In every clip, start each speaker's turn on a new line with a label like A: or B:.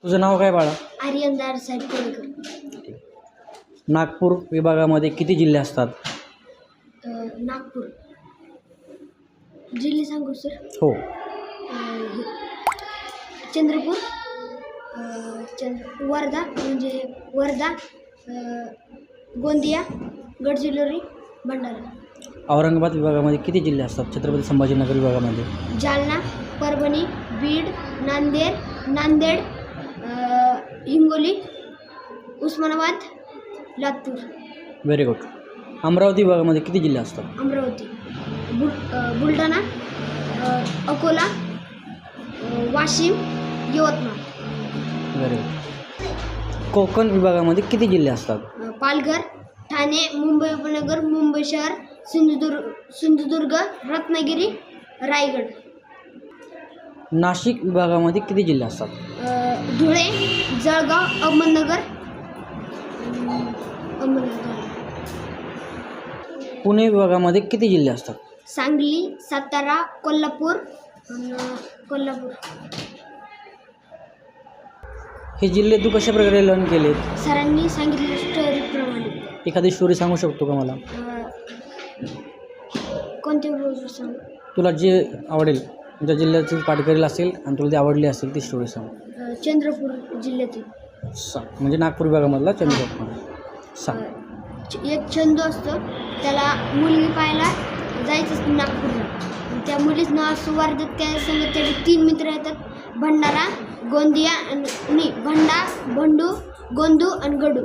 A: तुझं नाव काय बाळा?
B: आर्यनदार साहेब कोळकर.
A: नागपूर विभागामध्ये किती जिल्हे असतात?
B: नागपूर जिल्हे सांगू सर?
A: हो.
B: चंद्रपूर, वर्धा म्हणजे वर्धा, गोंदिया, गडचिरोली, भंडारा.
A: औरंगाबाद विभागामध्ये किती जिल्हे असतात? छत्रपती संभाजीनगर विभागामध्ये
B: जालना, परभणी, बीड, नांदेड, हिंगोली, उस्मानाबाद, लातूर.
A: Very good. अमरावती विभागामध्ये किती जिल्हे असतात?
B: अमरावती, बुलढाणा, अकोला, वाशिम, यवतमाळ.
A: Very good. कोकण विभागामध्ये किती जिल्हे असतात?
B: पालघर, ठाणे, मुंबई उपनगर, मुंबई शहर, सिंधुदुर्ग, रत्नागिरी, रायगड.
A: नाशिक विभागामध्ये किती जिल्हे असतात?
B: धुळे, जळगाव, अहमदनगर.
A: पुणे विभागामध्ये किती जिल्हे असतात?
B: सांगली, सातारा, कोल्हापूर.
A: हे जिल्हे तू कशा प्रकारे लर्न केलेत?
B: सरांनी सांगितलेल्या स्टोरीप्रमाणे.
A: एखादी स्टोरी सांगू शकतो का मला?
B: कोणत्या बरोबर सांगू?
A: तुला जे आवडेल, तुमच्या जिल्ह्याची पाठ करेल असेल आणि तुला ती आवडली असेल ती स्टोरी सांग.
B: चंद्रपूर जिल्ह्यातील
A: सांग. म्हणजे नागपूर विभागामधला चंद्रपूर सांग.
B: एक चंदू असतो, त्याला मुलगी पाहायला जायचं असतं नागपूरला. त्या मुलीचं नाव सुवर्धत. त्यासंग त्याचे 3 मित्र येतात, भंडारा, गोंदिया आणि भंडू, गोंदू आणि गडू.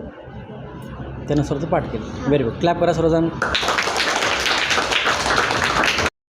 A: त्यानुसार तू पाठ केलं. Very good. क्लॅप करा सर्वजण.